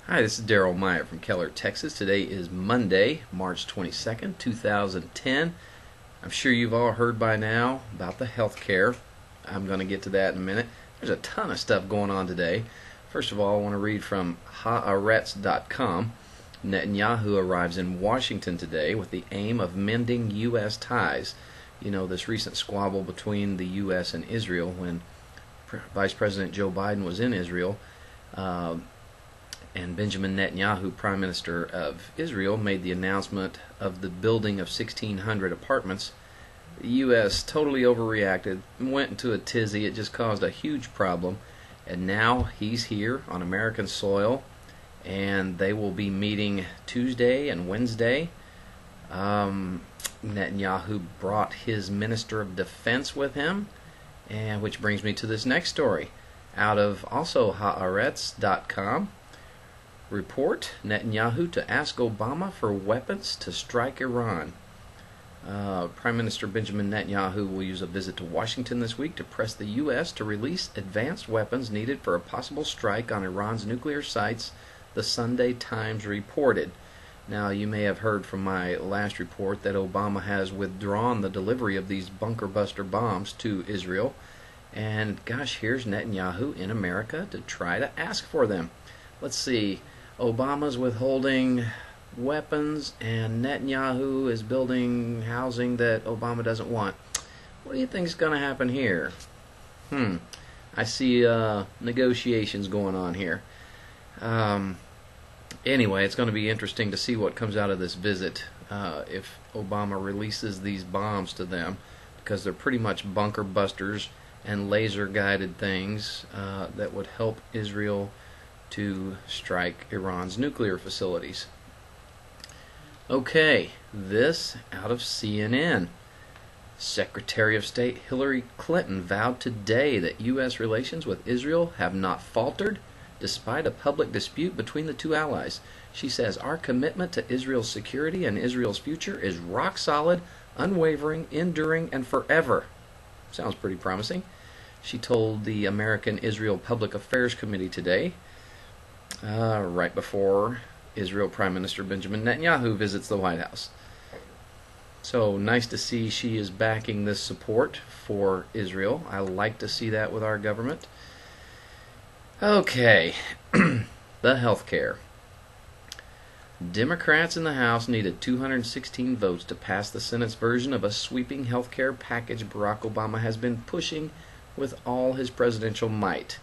Hi, this is Daryl Meyer from Keller, Texas. Today is Monday, March 22nd, 2010. I'm sure you've all heard by now about the health care. I'm going to get to that in a minute. There's a ton of stuff going on today. First of all, I want to read from haaretz.com. Netanyahu arrives in Washington today with the aim of mending U.S. ties. You know, this recent squabble between the U.S. and Israel when Vice President Joe Biden was in Israel. And Benjamin Netanyahu, Prime Minister of Israel, made the announcement of the building of 1,600 apartments. The U.S. totally overreacted, went into a tizzy. It just caused a huge problem. And now he's here on American soil, and they will be meeting Tuesday and Wednesday. Netanyahu brought his Minister of Defense with him, and which brings me to this next story out of also haaretz.com. Report, Netanyahu to ask Obama for weapons to strike Iran. Prime Minister Benjamin Netanyahu will use a visit to Washington this week to press the U.S. to release advanced weapons needed for a possible strike on Iran's nuclear sites, the Sunday Times reported. Now, you may have heard from my last report that Obama has withdrawn the delivery of these bunker buster bombs to Israel. And gosh, here's Netanyahu in America to try to ask for them. Let's see. Obama's withholding weapons and Netanyahu is building housing that Obama doesn't want. What do you think is going to happen here? I see negotiations going on here. Anyway, it's going to be interesting to see what comes out of this visit if Obama releases these bombs to them, because they're pretty much bunker busters and laser guided things that would help Israel to strike Iran's nuclear facilities. Okay, this out of CNN. Secretary of State Hillary Clinton vowed today that U.S. relations with Israel have not faltered despite a public dispute between the two allies. She says, "Our commitment to Israel's security and Israel's future is rock solid, unwavering, enduring, and forever." Sounds pretty promising. She told the American Israel Public Affairs Committee today, right before Israel Prime Minister Benjamin Netanyahu visits the White House. So nice to see she is backing this support for Israel. I like to see that with our government. Okay, the health care. Democrats in the House needed 216 votes to pass the Senate's version of a sweeping health care package Barack Obama has been pushing with all his presidential might.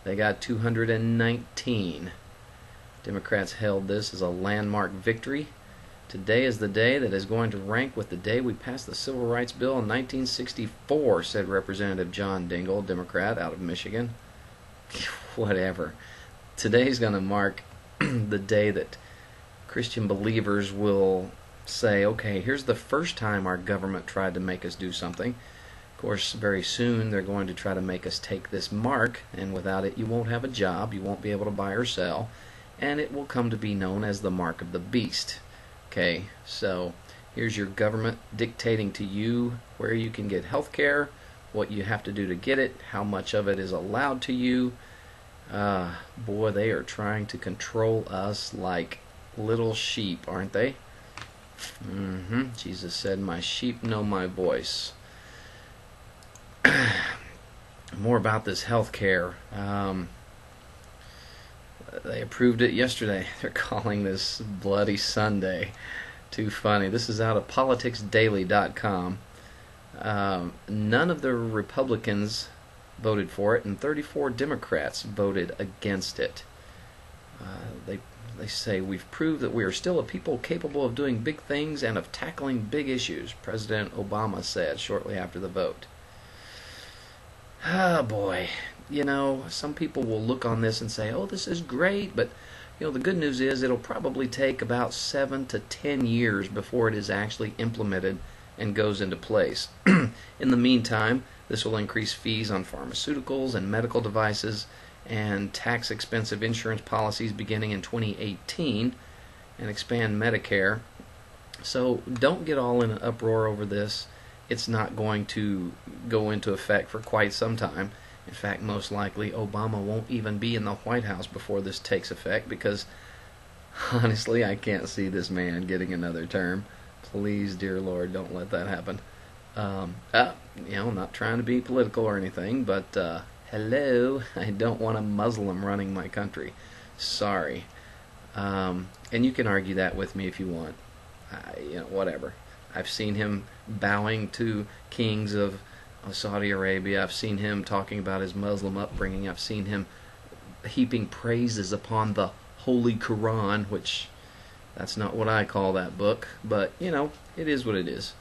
They got 219. Democrats hailed this as a landmark victory. Today is the day that is going to rank with the day we passed the Civil Rights Bill in 1964, said Representative John Dingell, Democrat out of Michigan. Whatever. Today's going to mark the day that Christian believers will say, okay, here's the first time our government tried to make us do something. Of course, very soon they're going to try to make us take this mark, and without it you won't have a job, you won't be able to buy or sell, and it will come to be known as the mark of the beast. Okay, so here's your government dictating to you where you can get health care, what you have to do to get it, how much of it is allowed to you. Boy, they are trying to control us like little sheep, aren't they? Jesus said, "My sheep know my voice." More about this health care. They approved it yesterday. They're calling this Bloody Sunday. Too funny. This is out of politicsdaily.com. None of the Republicans voted for it, and 34 Democrats voted against it. They say, "We've proved that we are still a people capable of doing big things and of tackling big issues," President Obama said shortly after the vote. Oh boy, you know, some people will look on this and say, oh, this is great, but you know, the good news is it'll probably take about 7 to 10 years before it is actually implemented and goes into place. In the meantime, this will increase fees on pharmaceuticals and medical devices and tax expensive insurance policies beginning in 2018 and expand Medicare. So don't get all in an uproar over this. It's not going to go into effect for quite some time. In fact, most likely Obama won't even be in the White House before this takes effect, because honestly, I can't see this man getting another term. Please, dear Lord, don't let that happen. Not trying to be political or anything, but hello, I don't want a Muslim running my country. Sorry. And you can argue that with me if you want. Whatever. I've seen him bowing to kings of Saudi Arabia. I've seen him talking about his Muslim upbringing. I've seen him heaping praises upon the Holy Quran, which that's not what I call that book, but it is what it is.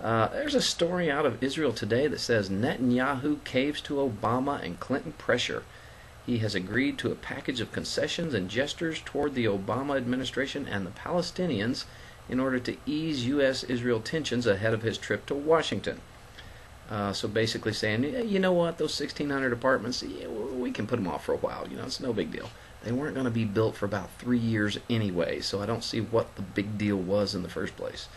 There's a story out of Israel Today that says Netanyahu caves to Obama and Clinton pressure. He has agreed to a package of concessions and gestures toward the Obama administration and the Palestinians in order to ease U.S.-Israel tensions ahead of his trip to Washington. So basically saying, you know what, those 1,600 apartments, we can put them off for a while. It's no big deal. They weren't going to be built for about 3 years anyway, so I don't see what the big deal was in the first place.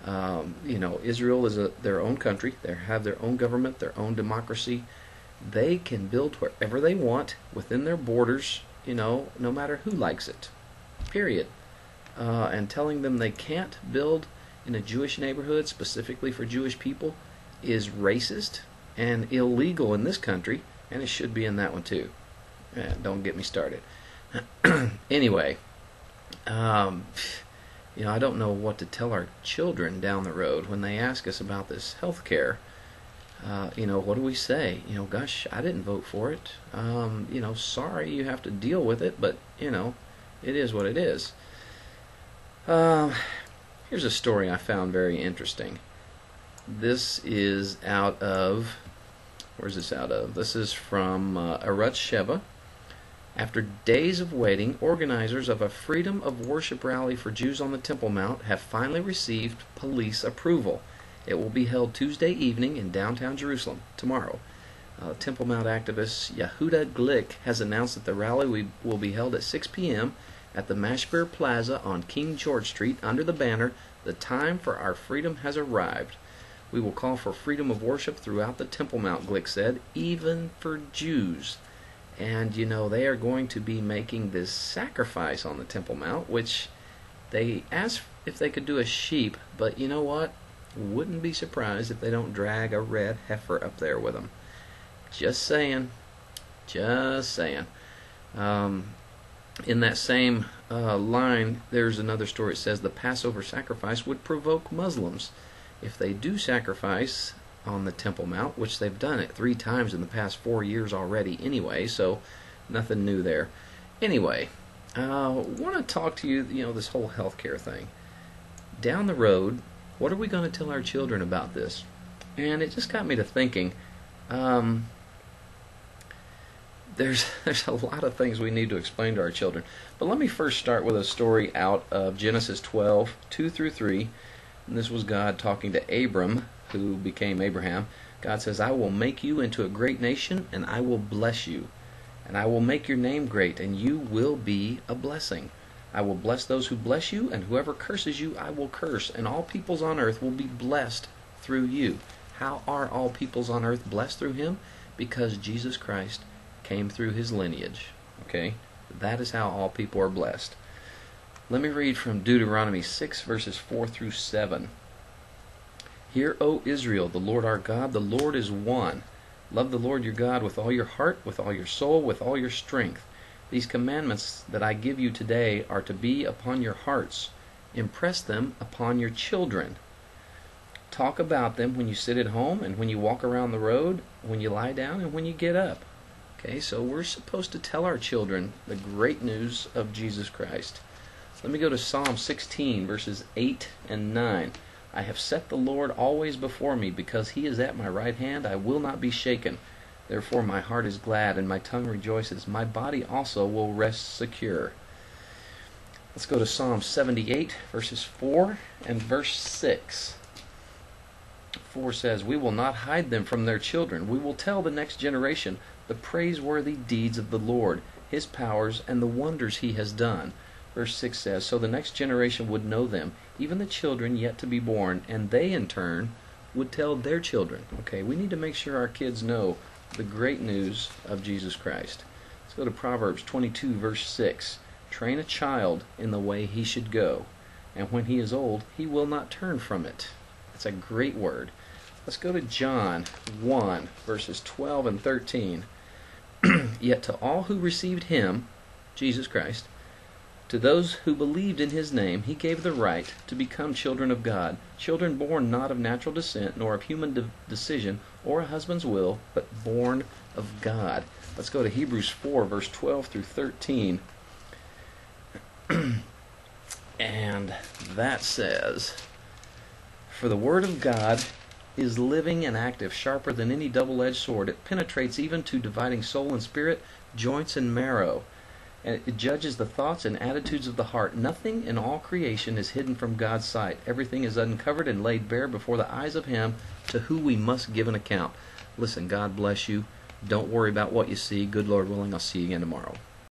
Israel is their own country. They have their own government, their own democracy. They can build wherever they want within their borders, no matter who likes it. Period. And telling them they can't build in a Jewish neighborhood specifically for Jewish people is racist and illegal in this country, and it should be in that one too. Don't get me started. Anyway, I don't know what to tell our children down the road when they ask us about this health care. What do we say? Gosh, I didn't vote for it. Sorry you have to deal with it, but, it is what it is. Here's a story I found very interesting. This is out of, where's this out of? This is from Arutz Sheva. After days of waiting, organizers of a Freedom of Worship rally for Jews on the Temple Mount have finally received police approval. It will be held Tuesday evening in downtown Jerusalem, tomorrow. Temple Mount activist Yehuda Glick has announced that the rally will be held at 6 p.m. at the Mashpir Plaza on King George Street under the banner, "The time for our freedom has arrived." We will call for freedom of worship throughout the Temple Mount, Glick said, even for Jews. And, they are going to be making this sacrifice on the Temple Mount, which they asked if they could do a sheep, but you know what? Wouldn't be surprised if they don't drag a red heifer up there with them. Just saying. Just saying. In that same line, there's another story. It says the Passover sacrifice would provoke Muslims. If they do sacrifice on the Temple Mount, which they've done it 3 times in the past 4 years already anyway, so nothing new there. Anyway, I want to talk to you, this whole healthcare thing. Down the road, what are we going to tell our children about this? And it just got me to thinking, there's a lot of things we need to explain to our children. But let me first start with a story out of Genesis 12, 2 through 3. And this was God talking to Abram, who became Abraham. God says, "I will make you into a great nation, and I will bless you. And I will make your name great, and you will be a blessing. I will bless those who bless you, and whoever curses you I will curse, and all peoples on earth will be blessed through you." How are all peoples on earth blessed through him? Because Jesus Christ came through his lineage. Okay? That is how all people are blessed. Let me read from Deuteronomy 6, verses 4 through 7. "Hear, O Israel, the Lord our God, the Lord is one. Love the Lord your God with all your heart, with all your soul, with all your strength. These commandments that I give you today are to be upon your hearts. Impress them upon your children. Talk about them when you sit at home and when you walk around the road, when you lie down and when you get up." Okay, so we're supposed to tell our children the great news of Jesus Christ. Let me go to Psalm 16, verses 8 and 9. "I have set the Lord always before me, because he is at my right hand, I will not be shaken. Therefore my heart is glad, and my tongue rejoices. My body also will rest secure." Let's go to Psalm 78, verses 4 and verse 6. 4 says, "We will not hide them from their children. We will tell the next generation the praiseworthy deeds of the Lord, his powers, and the wonders he has done." Verse 6 says, "So the next generation would know them, even the children yet to be born, and they in turn would tell their children." Okay, we need to make sure our kids know the great news of Jesus Christ. Let's go to Proverbs 22, verse 6. Train a child in the way he should go, and when he is old, he will not turn from it. That's a great word. Let's go to John 1, verses 12 and 13. Yet to all who received him, Jesus Christ, to those who believed in his name, he gave the right to become children of God, children born not of natural descent, nor of human decision, or a husband's will, but born of God. Let's go to Hebrews 4, verse 12 through 13. And that says, for the word of God is living and active, sharper than any double-edged sword. It penetrates even to dividing soul and spirit, joints and marrow. And it judges the thoughts and attitudes of the heart. Nothing in all creation is hidden from God's sight. Everything is uncovered and laid bare before the eyes of him to whom we must give an account. Listen, God bless you. Don't worry about what you see. Good Lord willing, I'll see you again tomorrow.